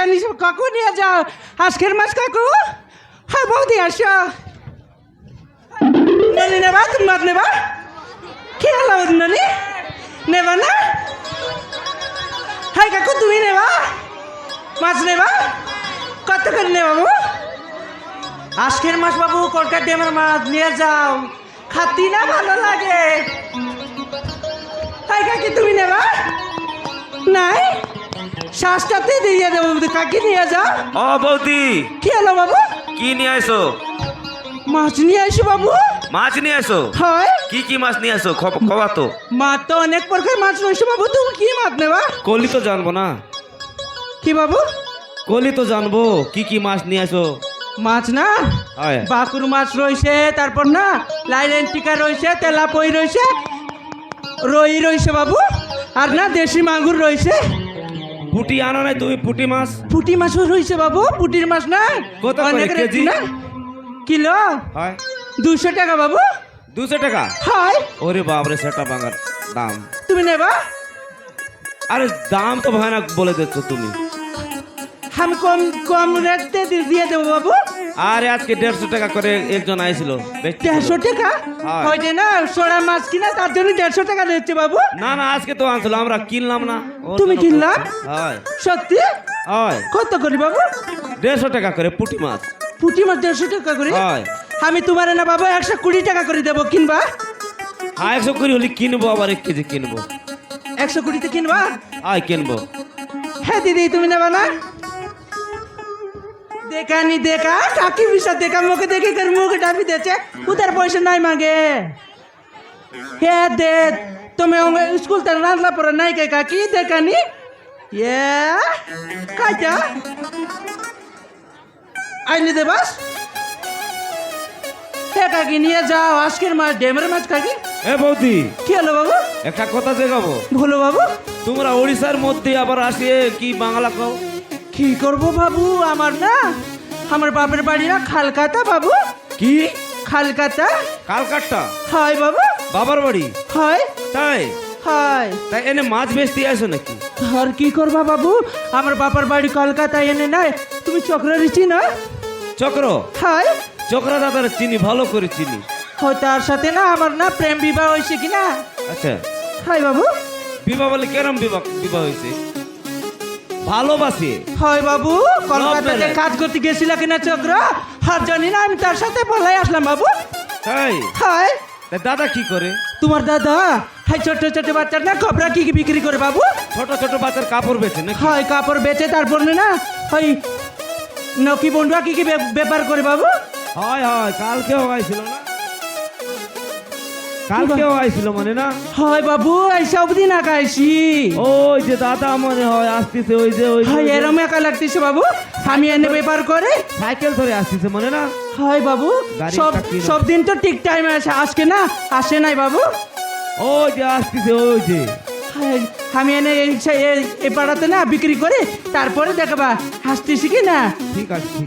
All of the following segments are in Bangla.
মাছটা নিস কাকু নিয়ে যাও আজকের মাছ কাকু হ্যাঁ বৌদি আসো ননি নেবা তুমি মাছ নেবা কি হলো ননি নেবা না হ্যাঁ কাকু তুমি নেবা মাছ নেবা কত করে নেবা বাবু আজকের মাছ বাবু কলকাতা ড্যামের মাছ নিয়ে যাও খাতি না ভালো লাগে হ্যাঁ কাকি তুমি নেবা নাই শ্বাসটাতে দিয়ে দেবো কাকি নিয়ে যাও ও বৌদি কি হলো বাবু কি নিয়ে আসো মাছ নিয়ে আসো বাবু মাছ নিয়ে আসো হয় কি মাছ নিয়ে আসো খবা তো মাছ তো অনেক প্রকার মাছ রয়েছে বাবু তুমি কি মাছ নেবা কলি তো জানবো না কি বাবু কলি তো জানবো কি মাছ নিয়ে আসো মাছ না হয় বাকুর মাছ রয়েছে তারপর না লাইলেন টিকা রয়েছে তেলাপই রয়েছে রই রয়েছে বাবু আর না দেশি মাগুর রয়েছে পুটি আনো নাই তুমি পুটি মাছ পুঁটি মাছও রয়েছে বাবু পুঁটির মাছ না কত করে অনেক রেট কেজি? না কিলো হয় 200 টাকা বাবু 200 টাকা হয় ওরে বাপরে সেটা বাঙার দাম তুমি নেবা আরে দাম তো ভয়ানক বলে দিচ্ছ তুমি আমি কম কম রেটে দিয়ে দেবো বাবু আরে আজকে 150 টাকা করে একজন আইছিল 150 টাকা হয়। হয়তো না সোড়া মাছ কিনা তার জন্য 150 টাকা নিচ্ছে বাবু না আজকে তো আনছিল আমরা কিনলাম না ওর তুমি জন্য কিনলা? হয় সত্যি হয় কত করি বাবু 150 টাকা করে পুটি মাছ পুঁটি মাছ 150 টাকা করে হয় আমি তোমার না বাবু 120 টাকা করে দেবো কিনবা হ্যাঁ 120 হলে কিনবো আবার 1 কেজি কিনবো 120 তে কিনবা আয় কিনবো হ্যাঁ দিদি তুমি নেবা না देखा नहीं देखा काकी भी सब देखा मुझे देखे कर मुँह डाबी देचे उधर पैसे नहीं मांगे हे दे तुम्हें स्कूल तक रांधला पर नहीं कहे काकी देखा नहीं ये क्या आई नहीं दे बस हे काकी नहीं जाओ आज के मार डेमर माच काकी এ বৌদি क्या लो बाबू একটা কথা দেখাবো बोलो बाबू তোমরা ওড়িশার মধ্যে আবার আসিয়ে কি বাংলা কও কি করবো বাবু আমার না আমার বাপের বাড়ি না খালকাতা বাবু কি খালকাতা কালকাট্টা হয় বাবু বাবার বাড়ি হয় তাই হয় তাই এনে মাছ বেচতে আসো নাকি আর কি করবা বাবু আমার বাবার বাড়ি কলকাতায় এনে নাই তুমি চক্র রিচি না চক্র হয় চক্র দাদার চিনি ভালো করে চিনি হয় তার সাথে না আমার না প্রেম বিবাহ হয়েছে কি না আচ্ছা হয় বাবু বিবাহ বলে কেরম বিবাহ হয়েছে ভালোবাসে হয় বাবু কলকাতাতে marriage। কাজ করতে গেছিল কিনা চক্র আর জানি না আমি তার সাথে পালাই আসলাম বাবু তাই হয় তাই দাদা কি করে তোমার দাদা হাই ছোট ছোট বাচ্চার না কপড়া কি কি বিক্রি করে বাবু ছোট বাচ্চার কাপড় বেচে নাকি হয় কাপড় বেচে তারপর না ওই নকি বন্ধুয়া কি কি ব্যাপার করে বাবু হয় কালকেও আইছিল না কালকেও আইছিল মানে না হয় বাবু এই সব দিন আকাইছি ওই যে দাদা মনে হয় আসতেছে ওই যে হয় এরম একা লাগতেছে বাবু আমি এনে ব্যাপার করে সাইকেল ধরে আসতেছে মানে না হয় বাবু গাড়ি সব একটা কিনো। সব দিন তো ঠিক টাইমে আসে আজকে না আসে নাই বাবু ওই যে আসতেছে ওই যে হয়, আমি এনে এই পাড়াতে না বিক্রি করে তারপরে দেখবা হাসতেছি কি না ঠিক আছে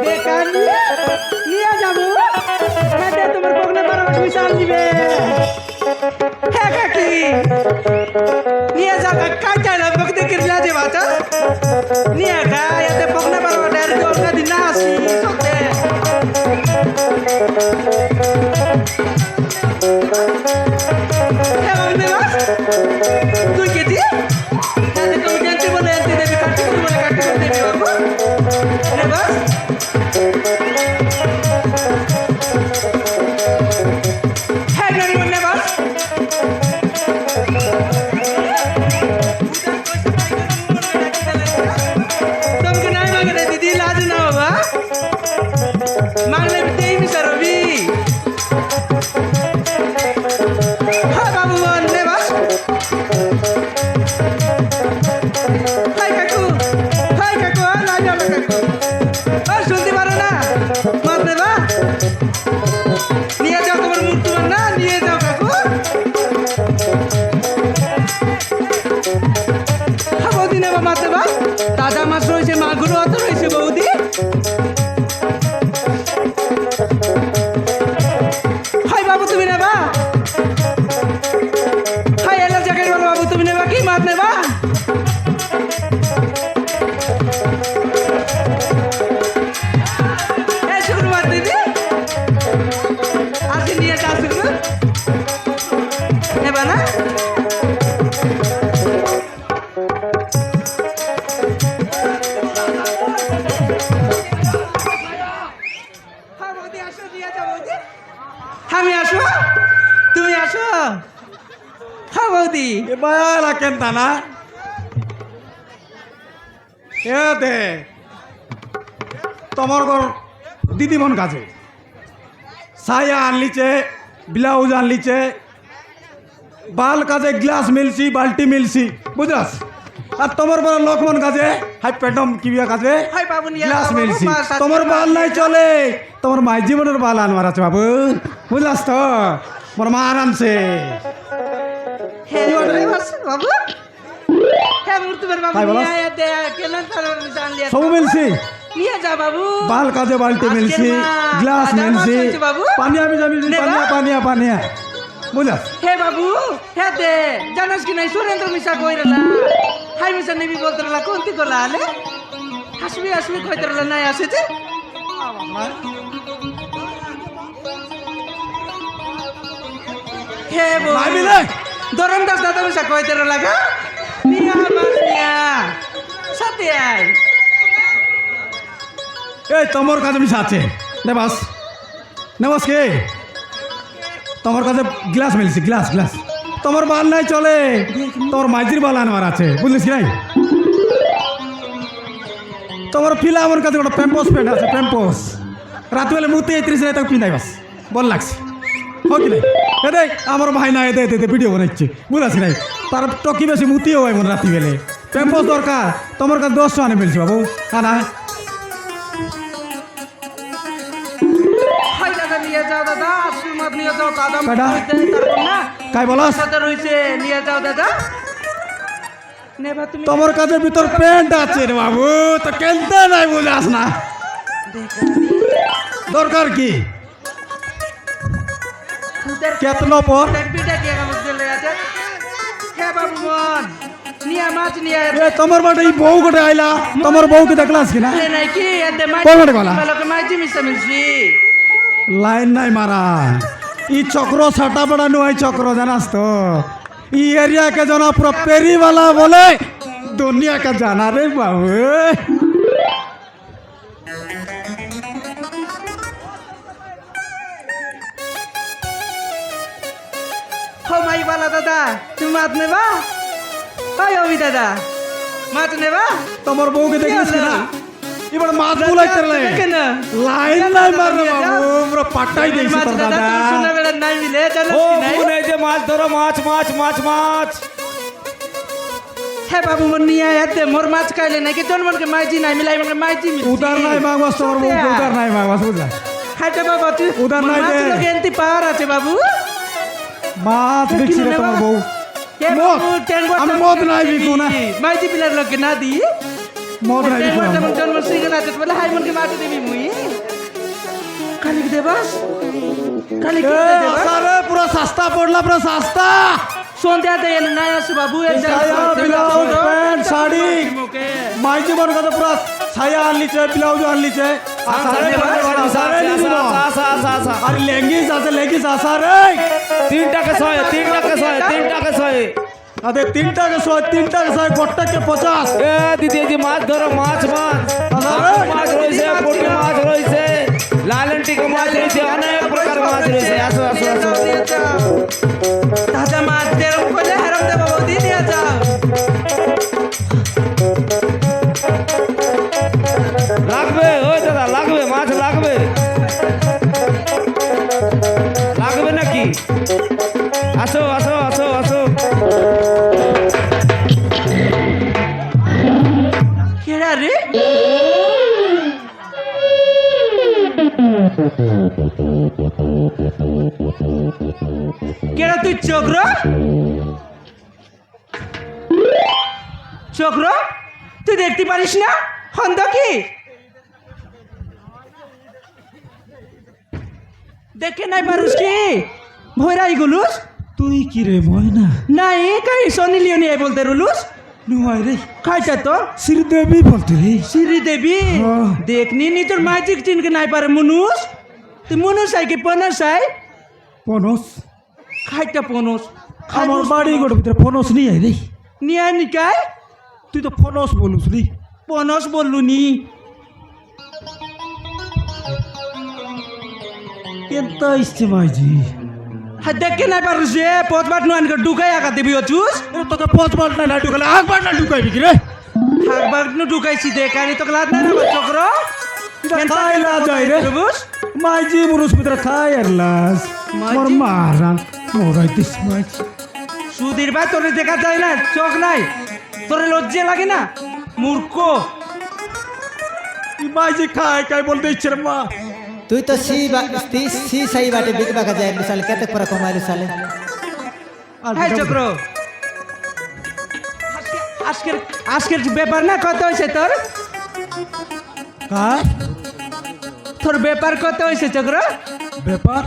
বেকার নিয়ে যাবো হেঁটে তোমার পকনে পারো বিশাল দিবে হ্যাঁ কাকি নিয়ে যা কাজ চাই না বকতে কিরলা যে বাচ্চা নিয়ে গা এতে পকনে পারো ডাইরেক্ট অন্য দিন না আসি চলতে হ্যাঁ বকনে বাস তুই কেটি তাহলে তুমি জানতে বলে এনতে দেবে কাটতে বলে কাটতে দেবে বাবু রে বাস হ্যাঁ গাড়ি বললে বাস तुमको नहीं मांग रहे दीदी लाज ना होगा मांग ले भी तेई भी सरोबी हाँ बाबू बोलने बस हाय काकू ना जाओ काकू और सुनती मारो ना मत ने बा निये जाओ तुम्हारे मुंह तुम ना निये जाओ काकू हाँ बौदी ने बा मत ने बा দাদা মাছ রয়েছে মাগুর অত রয়েছে বৌদি হয় বাবু তুমি নেবা হয় এলো এবার কেনতা না এ দে তোমার ঘর দিদিমন কাছে সায়া আনলিছে ব্লাউজ আনলিছে বাল কাজে গ্লাস মিলছি বাল্টি মিলছি বুঝলাস আর তোমার বড় লক্ষ্মণ কাজে হাই পেটম কিবিয়া কাজে হাই বাবু নিয়ে গ্লাস যাও বাবু, মিলছি বাস আছে তোমার বাবু। বাল নাই চলে তোমার মাই জীবনের বাল আনবার আছে বাবু বুঝলাস তো মোর মা আরামছে হে রে বাস বাবু হে মুর্তুবের বাবু হাই বলো। নিয়ে আয় দে কেন তার জান লিয়া সব মিলছি নিয়ে যা বাবু বাল কাজে বাল্টি আজকের মিলছি মাছ, গ্লাস তাজা মাছ মিলছি হয়েছে বাবু। পানিয়া মিলছি নেবা? পানিয়া পানিয়া পানিয়া বুঝলাস হে বাবু হে দে জানাস কি নাই সুরেন্দ্র মিশা কইরলা হাই মিশা নেবি বলতরলা কোনটি কলা আলে হাসবি হাসবি কইতরলা নাই আসেছে হে বউ নাই মিলে দরন দাস দাদা মিশা কইতরলা গা নিয়া মাস নিয়া সাথে আয় এই তোমার কাছে মিশা আছে নেবাস নেবাস কে তোমার কাছে গ্লাস মিলছি গ্লাস গ্লাস তোমার বাল নাই চলে তোমার মাঝির বাল আনবার আছে বুঝলিস কি নাই তোমার ফিলা আমার কাছে একটা প্যাম্পোস প্যান্ট আছে প্যাম্পোস রাতবেলা মুতে 30 টাকা পিনাই বাস বল লাগছে হোক কি নাই এ দেখ আমার ভাই না এতে এতে ভিডিও বানাচ্ছে বুঝাস নাই তার টকি বেশি মুতিও হয় মনে রাত্রি বেলে প্যাম্পোস দরকার তোমার কাছে 10 টাকা মিলছে বাবু না হাই দাদা নিয়ে যাও দাদা আশীর্বাদ নিয়ে যাও দাদা কয়টা? তারপর না কাই বলাস সাথে রইছে নিয়ে যাও দাদা নেবা তুমি তোমার কাছে ভিতর প্যান্ট আছে রে বাবু তো কেনতে নাই বুঝাস না দরকার কি খুদের কেতনো পর বিটা দিয়ে কাগজ দিলে আছে হে বাবু মন নিয়া মাছ নিয়ে এ তোমার বাটে এই বউ গোটে আইলা তোমার বউকে দেখলাস কিনা আরে নাই কি এতে মাছ কই বাটে গলা? লোকে মাছ মিশা মিশি লাইন নাই মারা ই চক্র ছাটা পড়ানো এই চক্র জানাস তো ই এরিয়া के जना पूरा पेरी वाला बोले दुनिया का जाना रे बाबू हो माई वाला दादा तुम माछ নেবা ওই অবি দাদা মাছ নেবা তোমার বউকে দেখলিস কিনা এবার মাছ বুলাই তেরলে কেন লাইন নাই মাররে বাবু পুরো পাটাই দেইছে মাছ তোর দাদা দাদা তুমি শুনে বেড়া নাই মিলে জানো ও কি নাই বোন এই যে মাছ ধরো মাছ মাছ মাছ মাছ হে বাবু মন নিয়ে এতে মোর মাছ খাইলে নাকি তোর মনকে মাইজি নাই মিলাই মনকে মাইজি মিল উদার নাই মাগবাস তোমার বউকে উদার নাই মাগবাস বুঝলা হাইটা বাবা তুই উদার নাই মাছ দে। লোক এনতি পাওয়ার আছে বাবু মাছ বিকছি রে তোমার বউ হে মদ। বাবু টেঙ্গো আমি মদ নাই বিকু না মাইজি পিলার লোকে না দি মদ নাই বিকু না। যেমন জন্ম সিঙ্গেল আছে বলে হাই মনকে মাছ দিবি মুই কালিক দেবাস কালিক এ, দেবাস আসা রে, পুরা সস্তা পড়লা পুরা সস্তা সন্ধ্যা দেন নাই আসে বাবু এর ছায়া, ব্লাউজ, প্যান্ট, শাড়ি। মাই জীবন কথা পুরা ছায়া আনলিছে ব্লাউজ আনলিছে আসা রে, আসা রে, নিদিব। আর লেগিস আছে লেগিস আসা রে 3 টাকা 100 3 টাকা 100 3 টাকা 100 আদে 3 টাকা 100 3 টাকা 100 গোটাকে 50 এ দিদি এই যে মাছ ধরো মাছ মাছ আরে, মাছ রয়েছে পুঁটি মাছ রয়েছে লালনটিকা মাছ রয়েছে অনেক প্রকার মাছ রয়েছে আসো আসো আসো তাজা মাছ দেরম করলে হারাম দে বাবু দিয়ে দিয়া যাও লাগবে ওই দাদা লাগবে মাছ লাগবে লাগবে নাকি আসো আসো আসো আসো কেডা রে কেডা তুই চক্র চক্র তুই দেখতে পারিস না হন্দ কি দেখে নাই পারুস কি ভৈরাই গুলুস তুই কি রে ময়না নাই কাই সনি লিওনি আই বলতে রুলুস নুয়াই রে খাইটা তো শ্রীদেবী বলতে রে শ্রী দেবী হ্যাঁ। দেখনি নি তোর মাইজিক চিনকে নাই পারে মনুষ তুই মনুষ আই কি পনস আই পনস খাইটা পনস আমার বাড়ি গোটে ভিতরে পনস নিয়ে আই রে নিয়া নিকাই তুই তো পনস বলুস রে পনস বললু নি কেনতা ইচ্ছে মাইজি দেখে নাই পারুস রে পথবাট নয় ঢুকাই আঘাত দিবি অচুস তোকে পোচ বল না ঢুকালে একবার না ঢুকাইবি কি রে থাকবার নু ঢুকাইছি দেখ আনি তোকে লাদ নাই না চক্র খাইলা যায় রে বুঝ মাইজি মুরুস ভিতরে খাই আর লাস মোর মারান মোরাইতিস মাইজ সুধীর ভাই তোরে দেখা যায় না চোখ নাই তোরে লজ্জা লাগে না মূর্খ মাইজি খাই বলতে ইচ্ছে রে মা তুই তো सी सही बाटे बिग बाका जाए साले कहते पर कमाइलु साले হাই চক্র আজকের আজকের ব্যাপার না কত হয়েছে তোর কার তোর ব্যাপার কত হয়েছে চক্র ব্যাপার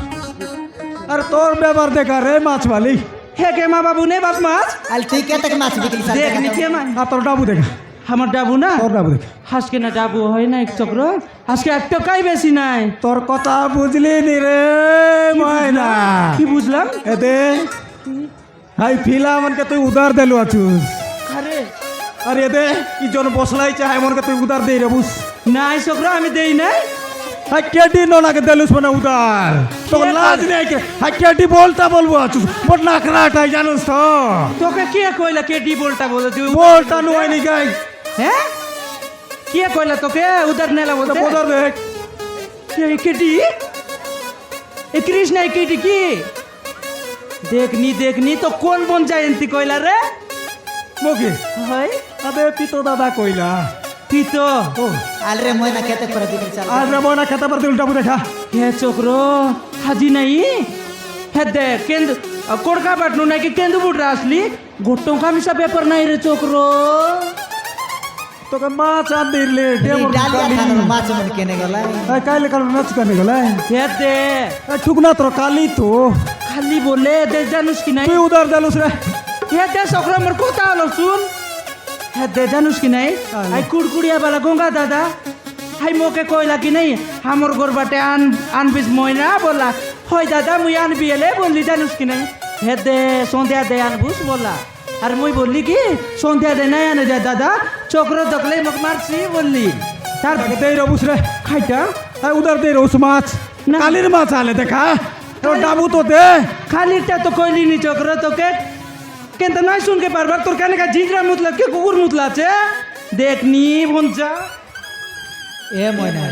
আর তোর ব্যাপার দেখা রে মাছ মালিক হে কে মা বাবু নে বাপ মাছ अल तुई कहते के माछ बिकली साले দেখ নিচে মা আর তোর ডাবু দেখা আমার ডাবু না তোর ডাবু দেখা আজকে না ডাবু হয় না এক চক্র আজকে এক টাকাই বেশি নাই তোর কথা বুঝলি নি রে ময়না কি বুঝলাম এতে হাই ফিলা মনকে তুই উদার দেলু আছুস আরে আর এতে কি জন বসলাই চাই মনকে তুই উদার দেই রে বুঝ নাই চক্র আমি দেই নাই হাই কেটি ননাকে দেলুস মানে উদার তো লাজ নেই কে হাই কেটি বলতা বলবো আছুস বট নাকরাটাই জানুস তো তোকে কে কইলা কে ডি বলটা বলে তুই বলতা নুয়াইনি গাই হ্যাঁ কে কইলা তোকে উদার নেলা বলতে বদর দেখ কে কেটি এ কৃষ্ণ এ কেটি কি দেখনি তো কোন বন জয়ন্তী কইলা রে মকি হয় আবে পিতো দাদা কইলা পিতো ও अल रे मोयना कहते पर बिकली साले আর রে ময়না খেতে পারতে উল্টাবু দেখা হে চক্র হাজি নাই হে দেখ কেন্দ্র কোড়কা বাটনু নাকি কেন্দ্র বুটরা আসলি গোট্টং কামিসা পেপার নাই রে চক্র তোকে মাছ আন দিলে डालिया खाना माछ मन केने गला কাইলে কাল নাচ কানে গেলে হে দে ঠুকনা তোর কালি তো খালি বলে দে জানুস কি নাই তুই উদার দেলুস রে হে দে চক্র মোর কথা হলো শুন হে দে জানুস কি নাই আই কুড়কুড়িয়া বালা গঙ্গা দাদা হাই মোকে কইলা কি নাই হামর ঘর বাটে আনবিস ময়না বললা হয় দাদা মুই আনবি এলে বললি জানুস কি নাই হে দে সন্ধ্যা দে আনবুস বললা আর মুই বললি কি সন্ধ্যা দে নাই আনে যায় দাদা চক্র দকলে মোক মারছি বললি তার তাকে দেই রবুস রে খাইটা তাই উদার দেই রস মাছ না। কালির মাছ আলে দেখা তোর ডাবু তো দে খালিটা তো কইলি নি চক্র তোকে কেন নাই শুনকে পারবার তোর কানে কা জিঞ্জরা মুতলা কে কুকুর মুতলা আছে দেখনি বঞ্চা ए मोयना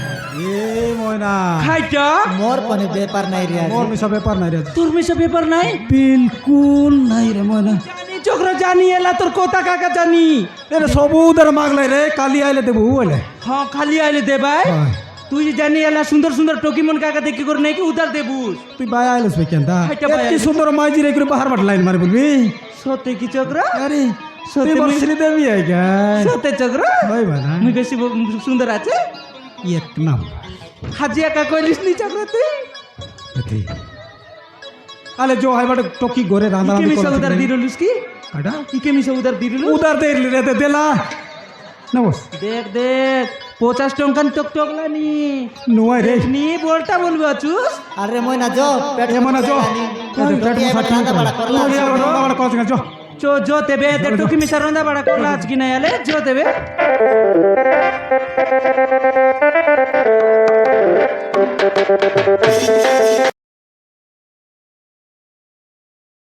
এ ময়না খাইটা मोर पने व्यापार नहीं रे মোর মিশা ব্যাপার নাই রে তোর মিশে পেপার নাই বিলকুল নাই রে ময়না জানি চক্র জানি এলা তোর কথা কাকা জানি এরে সবু উদার মাগলাই রে কালি আইলে দেবু বলে হ্যাঁ খালি আইলে দে ভাই হয়। তুই জানি এলা সুন্দর সুন্দর টকিমন কাকা দেখি করে নাকি উদার দেবুস তুই বাই আইলস বে কেনতা হাইটা বাই কি আইলস। সুন্দর মাইজি রে করে বাহার বাট লাইন মারি বলবি সত্যি কি চক্র আরে সত্যি তুই বল মুই- শ্রীদেবী আই গায় সত্যি চক্র ভাই বানা মুই বেশি সুন্দর আছে এক নাম হাজি একা কইলিস নি চক্র তুই এতে আলে जो है बट टोकी गोरे रांदा ইকে रांदी মিশা উদার कर দিরুলিস কি काटा ইকে মিশা উদার দিরুলু उधर दे रे दे देला ना बस দেখ দেখ 50 টঙ্কান টক টকলানি नुआई रे নি বলটা বলবি আচুস अरे मोयना जो पेट ए मना जो पेट में ठांडा बड़ा करला रांदा बड़ा कर जो চো জো তেবে তে টুকি মিশা রন্দা বড়া করলা আজ কি নাই আলে জো তেবে